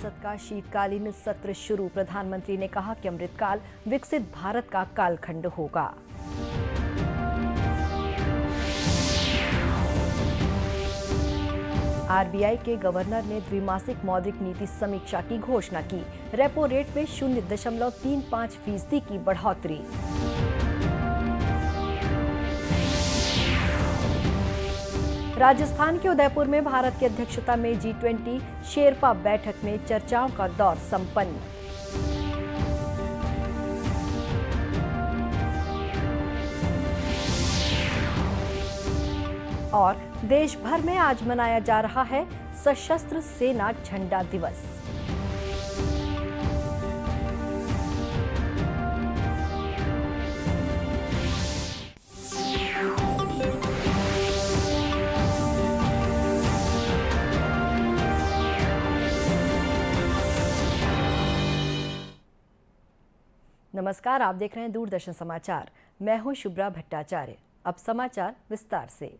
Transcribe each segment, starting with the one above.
संसद का शीतकालीन सत्र शुरू। प्रधानमंत्री ने कहा कि अमृतकाल विकसित भारत का कालखंड होगा। आरबीआई के गवर्नर ने द्विमासिक मौद्रिक नीति समीक्षा की घोषणा की। रेपो रेट में 0.35% की बढ़ोतरी। राजस्थान के उदयपुर में भारत की अध्यक्षता में G20 शेरपा बैठक में चर्चाओं का दौर संपन्न। और देश भर में आज मनाया जा रहा है सशस्त्र सेना झंडा दिवस। नमस्कार, आप देख रहे हैं दूरदर्शन समाचार। मैं हूं शुभ्रा भट्टाचार्य। अब समाचार विस्तार से।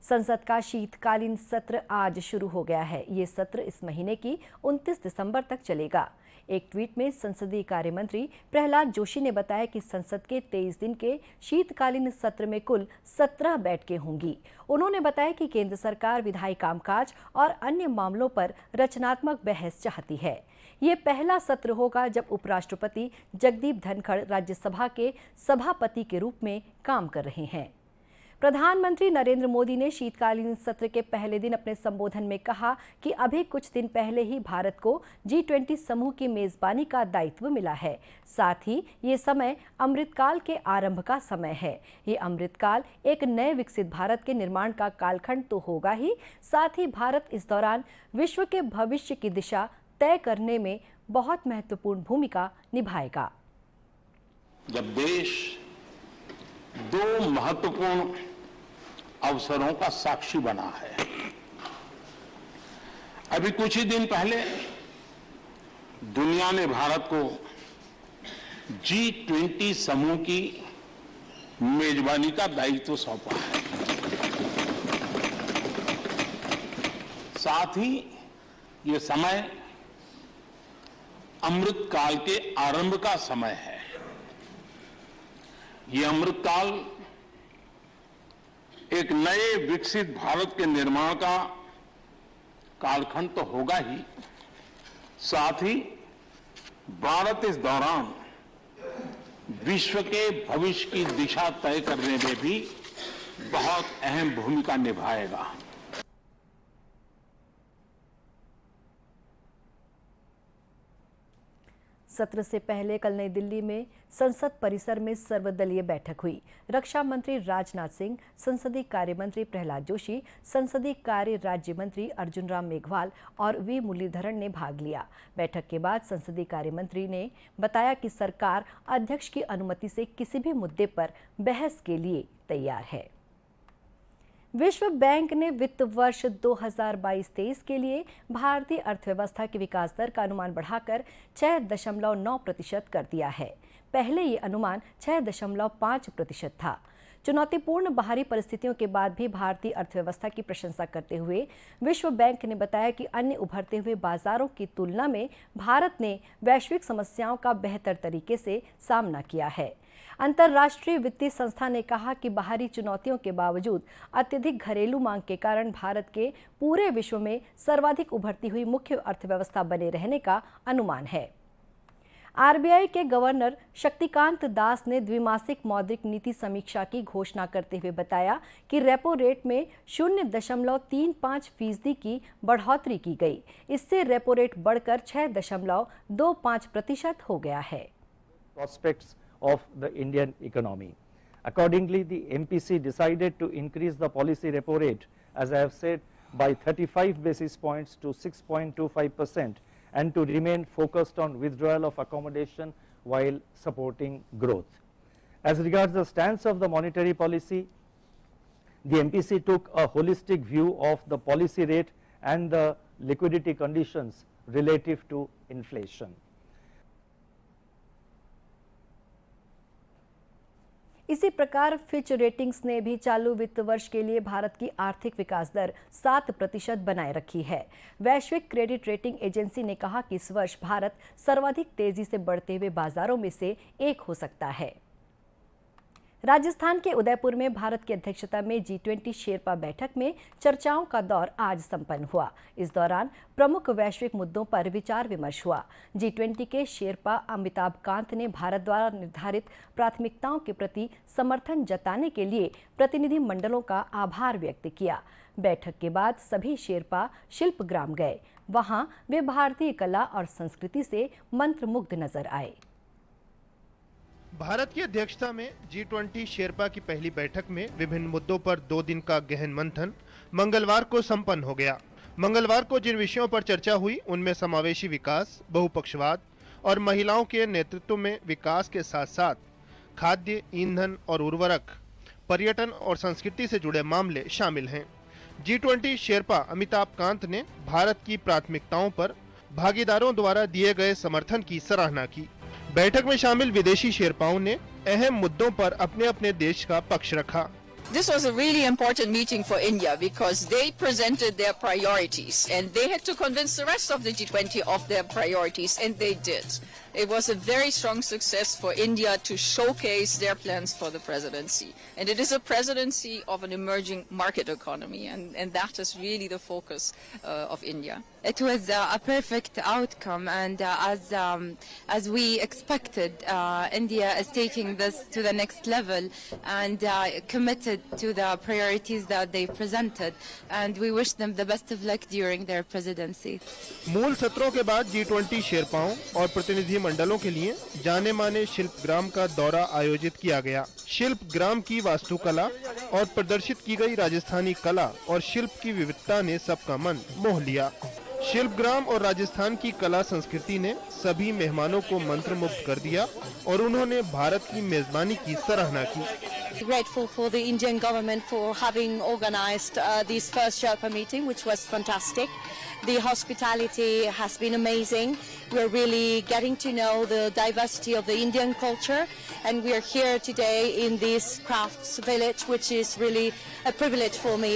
संसद का शीतकालीन सत्र आज शुरू हो गया है। ये सत्र इस महीने की 29 दिसंबर तक चलेगा। एक ट्वीट में संसदीय कार्य मंत्री प्रहलाद जोशी ने बताया कि संसद के 23 दिन के शीतकालीन सत्र में कुल 17 बैठकें होंगी। उन्होंने बताया कि केंद्र सरकार विधायी कामकाज और अन्य मामलों पर रचनात्मक बहस चाहती है। ये पहला सत्र होगा जब उपराष्ट्रपति जगदीप धनखड़ राज्यसभा के सभापति के रूप में काम कर रहे हैं। प्रधानमंत्री नरेंद्र मोदी ने शीतकालीन सत्र के पहले दिन अपने संबोधन में कहा कि अभी कुछ दिन पहले ही भारत को G20 समूह की मेजबानी का दायित्व मिला है। साथ ही ये समय अमृतकाल के आरंभ का समय है। ये अमृतकाल एक नए विकसित भारत के निर्माण का कालखंड तो होगा ही, साथ ही भारत इस दौरान विश्व के भविष्य की दिशा तय करने में बहुत महत्वपूर्ण भूमिका निभाएगा। जब देश दो महत्वपूर्ण अवसरों का साक्षी बना है, अभी कुछ ही दिन पहले दुनिया ने भारत को G20 समूह की मेजबानी का दायित्व सौंपा है। साथ ही ये समय अमृतकाल के आरंभ का समय है। ये अमृतकाल एक नए विकसित भारत के निर्माण का कालखंड तो होगा ही, साथ ही भारत इस दौरान विश्व के भविष्य की दिशा तय करने में भी बहुत अहम भूमिका निभाएगा। सत्र से पहले कल नई दिल्ली में संसद परिसर में सर्वदलीय बैठक हुई। रक्षा मंत्री राजनाथ सिंह, संसदीय कार्य मंत्री प्रहलाद जोशी, संसदीय कार्य राज्य मंत्री अर्जुन राम मेघवाल और वी मुरलीधरन ने भाग लिया। बैठक के बाद संसदीय कार्य मंत्री ने बताया कि सरकार अध्यक्ष की अनुमति से किसी भी मुद्दे पर बहस के लिए तैयार है। विश्व बैंक ने वित्त वर्ष 2022-23 के लिए भारतीय अर्थव्यवस्था की विकास दर का अनुमान बढ़ाकर 6.9% कर दिया है। पहले ये अनुमान 6.5% था। चुनौतीपूर्ण बाहरी परिस्थितियों के बाद भी भारतीय अर्थव्यवस्था की प्रशंसा करते हुए विश्व बैंक ने बताया कि अन्य उभरते हुए बाजारों की तुलना में भारत ने वैश्विक समस्याओं का बेहतर तरीके से सामना किया है। अंतर्राष्ट्रीय वित्तीय संस्था ने कहा कि बाहरी चुनौतियों के बावजूद अत्यधिक घरेलू मांग के कारण भारत के पूरे विश्व में सर्वाधिक उभरती हुई मुख्य अर्थव्यवस्था बने रहने का अनुमान है। आरबीआई के गवर्नर शक्तिकांत दास ने द्विमासिक मौद्रिक नीति समीक्षा की घोषणा करते हुए बताया कि रेपो रेट में 0.35% की बढ़ोतरी की गई। इससे रेपो रेट बढ़कर 6.25% हो गया है। Of the Indian economy. Accordingly, the MPC decided to increase the policy repo rate, as I have said, by 35 basis points to 6.25% and to remain focused on withdrawal of accommodation while supporting growth. As regards the stance of the monetary policy, the MPC took a holistic view of the policy rate and the liquidity conditions relative to inflation. इसी प्रकार Fitch ratings ने भी चालू वित्त वर्ष के लिए भारत की आर्थिक विकास दर 7% बनाए रखी है। वैश्विक क्रेडिट रेटिंग एजेंसी ने कहा कि इस वर्ष भारत सर्वाधिक तेजी से बढ़ते हुए बाजारों में से एक हो सकता है। राजस्थान के उदयपुर में भारत की अध्यक्षता में G20 शेरपा बैठक में चर्चाओं का दौर आज संपन्न हुआ। इस दौरान प्रमुख वैश्विक मुद्दों पर विचार विमर्श हुआ। G20 के शेरपा अमिताभ कांत ने भारत द्वारा निर्धारित प्राथमिकताओं के प्रति समर्थन जताने के लिए प्रतिनिधि मंडलों का आभार व्यक्त किया। बैठक के बाद सभी शेरपा शिल्पग्राम गए। वहां वे भारतीय कला और संस्कृति से मंत्रमुग्ध नजर आए। भारत की अध्यक्षता में G20 शेरपा की पहली बैठक में विभिन्न मुद्दों पर 2 दिन का गहन मंथन मंगलवार को संपन्न हो गया। मंगलवार को जिन विषयों पर चर्चा हुई उनमें समावेशी विकास, बहुपक्षवाद और महिलाओं के नेतृत्व में विकास के साथ साथ खाद्य, ईंधन और उर्वरक, पर्यटन और संस्कृति से जुड़े मामले शामिल हैं। G20 शेरपा अमिताभ कांत ने भारत की प्राथमिकताओं पर भागीदारों द्वारा दिए गए समर्थन की सराहना की। बैठक में शामिल विदेशी शेरपाओं ने अहम मुद्दों पर अपने अपने देश का पक्ष रखा। This was a really important meeting for India because they presented their priorities and they had to convince the rest of the G20 of their priorities, and they did. It was a very strong success for India to showcase their plans for the presidency. And it is a presidency of an emerging market economy, and that is really the focus of India. It was a perfect outcome, and as we expected, India is taking this to the next level and committed to the priorities that they presented, and we wish them the best of luck during their presidency. मूल सत्रों के बाद G20 शेरपाओं और प्रतिनिधि मंडलों के लिए जाने माने शिल्पग्राम का दौरा आयोजित किया गया। शिल्पग्राम की वास्तुकला और प्रदर्शित की गई राजस्थानी कला और शिल्प की विविधता ने सबका मन मोह लिया। शिल्पग्राम और राजस्थान की कला संस्कृति ने सभी मेहमानों को मंत्रमुग्ध कर दिया और उन्होंने भारत की मेजबानी की सराहना की। Grateful for the Indian government for having organized this first Sherpa meeting, which was fantastic. The hospitality has been amazing. We're really getting to know the diversity of the Indian culture, and we are here today in this crafts village, which is really a privilege for me.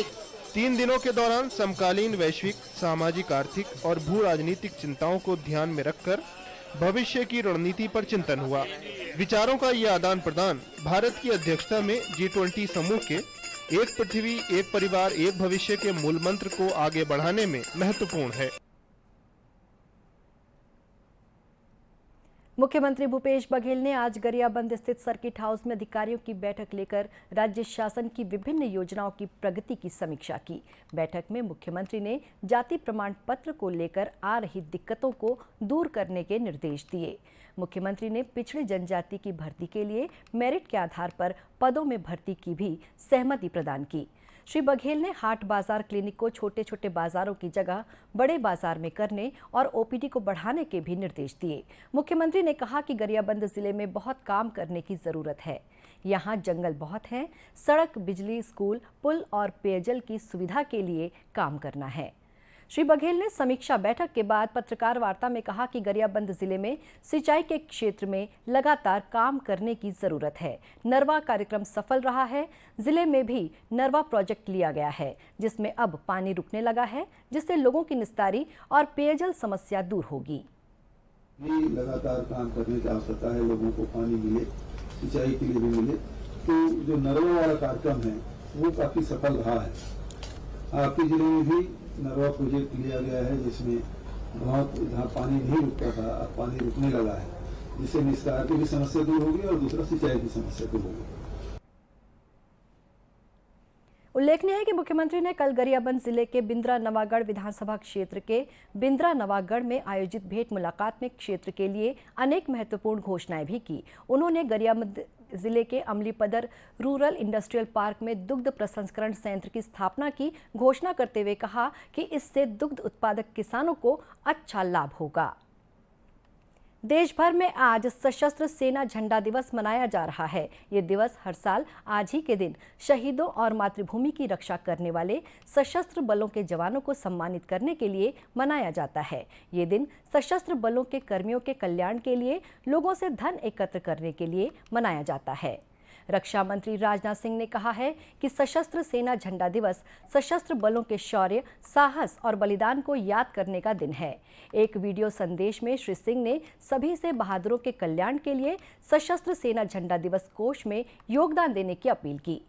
3 दिनों के दौरान समकालीन वैश्विक, सामाजिक, आर्थिक और भू राजनीतिक चिंताओं को ध्यान में रखकर भविष्य की रणनीति पर चिंतन हुआ। विचारों का ये आदान प्रदान भारत की अध्यक्षता में G20 समूह के एक पृथ्वी, एक परिवार, एक भविष्य के मूल मंत्र को आगे बढ़ाने में महत्वपूर्ण है। मुख्यमंत्री भूपेश बघेल ने आज गरियाबंद स्थित सर्किट हाउस में अधिकारियों की बैठक लेकर राज्य शासन की विभिन्न योजनाओं की प्रगति की समीक्षा की। बैठक में मुख्यमंत्री ने जाति प्रमाण पत्र को लेकर आ रही दिक्कतों को दूर करने के निर्देश दिए। मुख्यमंत्री ने पिछड़ी जनजाति की भर्ती के लिए मेरिट के आधार पर पदों में भर्ती की भी सहमति प्रदान की। श्री बघेल ने हाट बाजार क्लिनिक को छोटे छोटे बाजारों की जगह बड़े बाजार में करने और ओपीडी को बढ़ाने के भी निर्देश दिए। मुख्यमंत्री ने कहा कि गरियाबंद जिले में बहुत काम करने की जरूरत है। यहाँ जंगल बहुत हैं, सड़क, बिजली, स्कूल, पुल और पेयजल की सुविधा के लिए काम करना है। श्री बघेल ने समीक्षा बैठक के बाद पत्रकार वार्ता में कहा कि गरियाबंद जिले में सिंचाई के क्षेत्र में लगातार काम करने की जरूरत है। नरवा कार्यक्रम सफल रहा है। जिले में भी नरवा प्रोजेक्ट लिया गया है, जिसमें अब पानी रुकने लगा है, जिससे लोगों की निस्तारी और पेयजल समस्या दूर होगी। लगातार काम करने की आवश्यकता है, लोगों को पानी मिले, सिंचाई के लिए भी मिले। तो जो नरवा वाला कार्यक्रम है वो काफी सफल रहा है। आपके जिले में भी नरवा प्रोजेक्ट लिया गया है, जिसमें बहुत जहाँ पानी नहीं रुकता था अब पानी रुकने लगा है, जिससे निस्तार की भी समस्या दूर होगी और दूसरा सिंचाई की समस्या दूर होगी। उल्लेखनीय है कि मुख्यमंत्री ने कल गरियाबंद जिले के बिंद्रा नवागढ़ विधानसभा क्षेत्र के बिंद्रा नवागढ़ में आयोजित भेंट मुलाकात में क्षेत्र के लिए अनेक महत्वपूर्ण घोषणाएं भी की। उन्होंने गरियाबंद जिले के अमलीपदर रूरल इंडस्ट्रियल पार्क में दुग्ध प्रसंस्करण संयंत्र की स्थापना की घोषणा करते हुए कहा कि इससे दुग्ध उत्पादक किसानों को अच्छा लाभ होगा। देश भर में आज सशस्त्र सेना झंडा दिवस मनाया जा रहा है। ये दिवस हर साल आज ही के दिन शहीदों और मातृभूमि की रक्षा करने वाले सशस्त्र बलों के जवानों को सम्मानित करने के लिए मनाया जाता है। ये दिन सशस्त्र बलों के कर्मियों के कल्याण के लिए लोगों से धन एकत्र करने के लिए मनाया जाता है। रक्षा मंत्री राजनाथ सिंह ने कहा है कि सशस्त्र सेना झंडा दिवस सशस्त्र बलों के शौर्य, साहस और बलिदान को याद करने का दिन है। एक वीडियो संदेश में श्री सिंह ने सभी से बहादुरों के कल्याण के लिए सशस्त्र सेना झंडा दिवस कोष में योगदान देने की अपील की।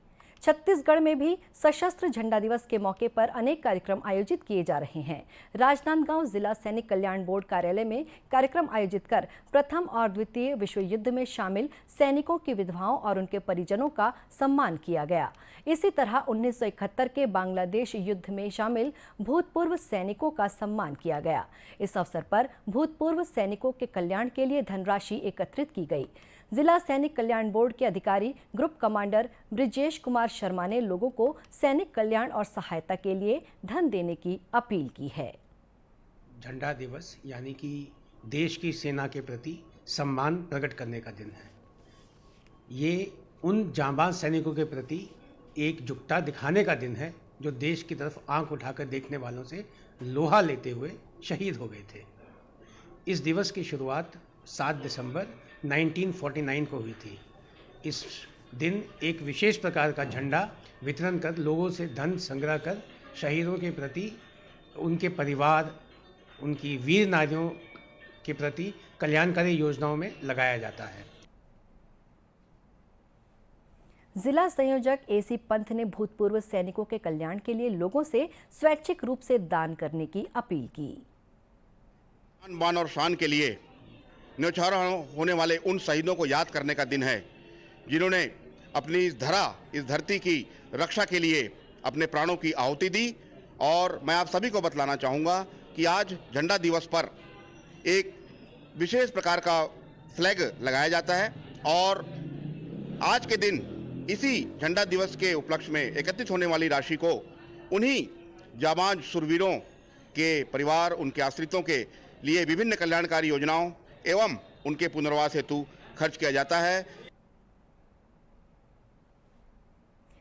छत्तीसगढ़ में भी सशस्त्र झंडा दिवस के मौके पर अनेक कार्यक्रम आयोजित किए जा रहे हैं। राजनांदगांव जिला सैनिक कल्याण बोर्ड कार्यालय में कार्यक्रम आयोजित कर प्रथम और द्वितीय विश्व युद्ध में शामिल सैनिकों की विधवाओं और उनके परिजनों का सम्मान किया गया। इसी तरह 1971 के बांग्लादेश युद्ध में शामिल भूतपूर्व सैनिकों का सम्मान किया गया। इस अवसर पर भूतपूर्व सैनिकों के कल्याण के लिए धनराशि एकत्रित की गई। जिला सैनिक कल्याण बोर्ड के अधिकारी ग्रुप कमांडर ब्रिजेश कुमार शर्मा ने लोगों को सैनिक कल्याण और सहायता के लिए धन देने की अपील की है। झंडा दिवस यानी कि देश की सेना के प्रति सम्मान प्रकट करने का दिन है। ये उन जांबाज सैनिकों के प्रति एकजुटता दिखाने का दिन है जो देश की तरफ आंख उठाकर देखने वालों से लोहा लेते हुए शहीद हो गए थे। इस दिवस की शुरुआत 7 दिसंबर 1949 को हुई थी। इस दिन एक विशेष प्रकार का झंडा वितरण कर लोगों से धन संग्रह कर शहीदों के प्रति, उनके परिवार, उनकी वीर नारियों के प्रति कल्याणकारी योजनाओं में लगाया जाता है। जिला संयोजक एसी पंथ ने भूतपूर्व सैनिकों के कल्याण के लिए लोगों से स्वैच्छिक रूप से दान करने की अपील की। मान और शान के लिए न्यौछावर होने वाले उन शहीदों को याद करने का दिन है जिन्होंने अपनी इस धरती की रक्षा के लिए अपने प्राणों की आहुति दी। और मैं आप सभी को बतलाना चाहूँगा कि आज झंडा दिवस पर एक विशेष प्रकार का फ्लैग लगाया जाता है और आज के दिन इसी झंडा दिवस के उपलक्ष्य में एकत्रित होने वाली राशि को उन्हीं जाबाज शूरवीरों के परिवार, उनके आश्रितों के लिए विभिन्न कल्याणकारी योजनाओं एवं उनके पुनर्वास हेतु खर्च किया जाता है।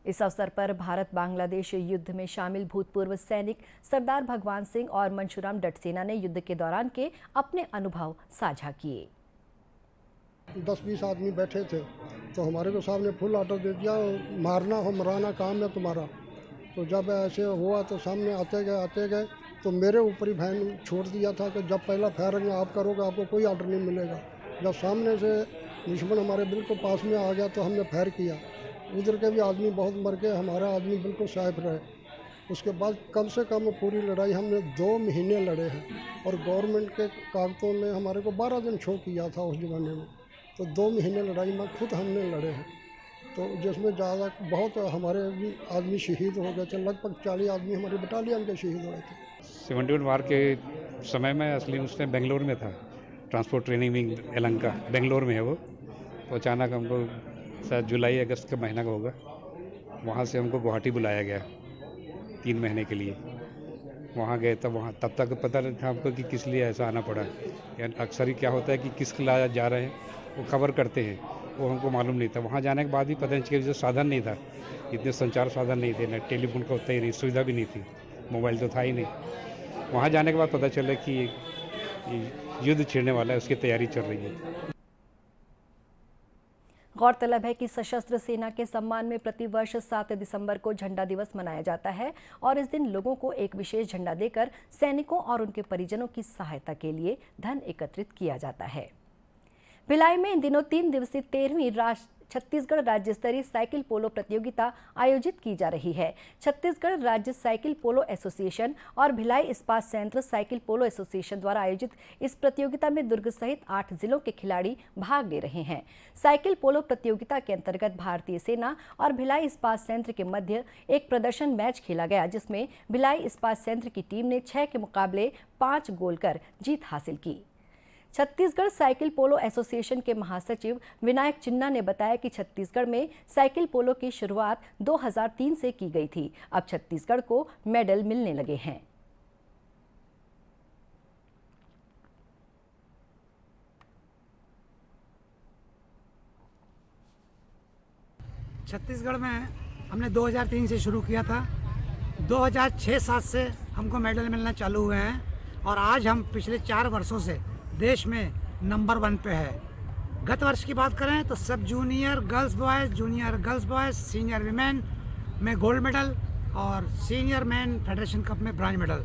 इस अवसर पर भारत बांग्लादेश युद्ध में शामिल भूतपूर्व सैनिक सरदार भगवान सिंह और मंशूराम डटसेना ने युद्ध के दौरान के अपने अनुभव साझा किए। 10-20 आदमी बैठे थे तो हमारे को साहब ने फुल ऑर्डर दे दिया, मारना हो मराना काम है तुम्हारा। तो जब ऐसे हुआ तो सामने आते गए तो मेरे ऊपर ही बहन छोड़ दिया था कि जब पहला फायरिंग आप करोगे आपको कोई ऑर्डर नहीं मिलेगा। जब सामने से दुश्मन हमारे बिल्कुल पास में आ गया तो हमने फायर किया। उधर के भी आदमी बहुत मर गए, हमारा आदमी बिल्कुल सेफ रहे। उसके बाद कम से कम पूरी लड़ाई हमने 2 महीने लड़े हैं और गवर्नमेंट के कागजों में हमारे को 12 दिन शो किया था उस ज़माने में। तो 2 महीने लड़ाई में खुद हमने लड़े हैं, तो जिसमें ज़्यादा बहुत हमारे भी आदमी शहीद हो गए थे। लगभग 40 आदमी हमारे बटालियन के शहीद हुए थे। 71 वार के समय में असली उस टाइम बेंगलोर में था, transport training wing Yelahanka Bangalore में है वो। तो अचानक हमको शायद जुलाई अगस्त का महीना का होगा, वहाँ से हमको गुवाहाटी बुलाया गया 3 महीने के लिए। वहाँ गए तब तक पता नहीं था हमको कि किस लिए ऐसा आना पड़ा। यानी अक्सर ही क्या होता है कि किस लिए जा रहे हैं वो खबर करते हैं, वो हमको मालूम नहीं था। वहाँ जाने के बाद भी पता नहीं चला, साधन नहीं था, इतने संचार साधन नहीं थे, न टेलीफोन का होता ही नहीं, सुविधा भी नहीं थी, मोबाइल तो था ही नहीं। वहाँ जाने के बाद पता चला कि युद्ध छिड़ने वाला है, उसकी तैयारी चल रही है। गौरतलब है कि सशस्त्र सेना के सम्मान में प्रतिवर्ष 7 दिसंबर को झंडा दिवस मनाया जाता है और इस दिन लोगों को एक विशेष झंडा देकर सैनिकों और उनके परिजनों की सहायता के लिए धन एकत्रित किया जाता है। भिलाई में इन दिनों 3 दिवसीय 13वीं छत्तीसगढ़ राज्य स्तरीय साइकिल पोलो प्रतियोगिता आयोजित की जा रही है। छत्तीसगढ़ राज्य साइकिल पोलो एसोसिएशन और भिलाई इस्पात संयंत्र साइकिल पोलो एसोसिएशन द्वारा आयोजित इस प्रतियोगिता में दुर्ग सहित 8 जिलों के खिलाड़ी भाग ले रहे हैं। साइकिल पोलो प्रतियोगिता के अंतर्गत भारतीय सेना और भिलाई इस्पात संयंत्र के मध्य एक प्रदर्शन मैच खेला गया, जिसमें भिलाई इस्पात संयंत्र की टीम ने 6 के मुकाबले 5 गोल कर जीत हासिल की। छत्तीसगढ़ साइकिल पोलो एसोसिएशन के महासचिव विनायक चिन्ना ने बताया कि छत्तीसगढ़ में साइकिल पोलो की शुरुआत 2003 से की गई थी। अब छत्तीसगढ़ को मेडल मिलने लगे हैं। छत्तीसगढ़ में हमने 2003 से शुरू किया था। 2006-7 से हमको मेडल मिलना चालू हुए हैं और आज हम पिछले 4 वर्षों से देश में नंबर 1 पे है गत वर्ष की बात करें तो सब junior girls boys, junior girls boys, senior women में गोल्ड मेडल और सीनियर मैन फेडरेशन कप में ब्रॉन्ज मेडल।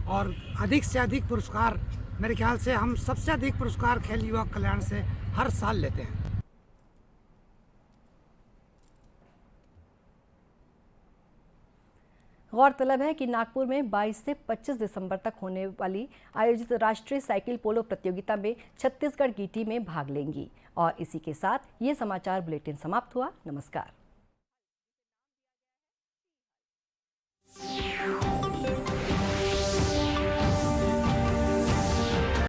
और अधिक से अधिक पुरस्कार, मेरे ख्याल से हम सबसे अधिक पुरस्कार खेल युवा कल्याण से हर साल लेते हैं। गौरतलब है कि नागपुर में 22 से 25 दिसंबर तक होने वाली आयोजित राष्ट्रीय साइकिल पोलो प्रतियोगिता में छत्तीसगढ़ की टीमें भाग लेंगी। और इसी के साथ ये समाचार बुलेटिन समाप्त हुआ। नमस्कार।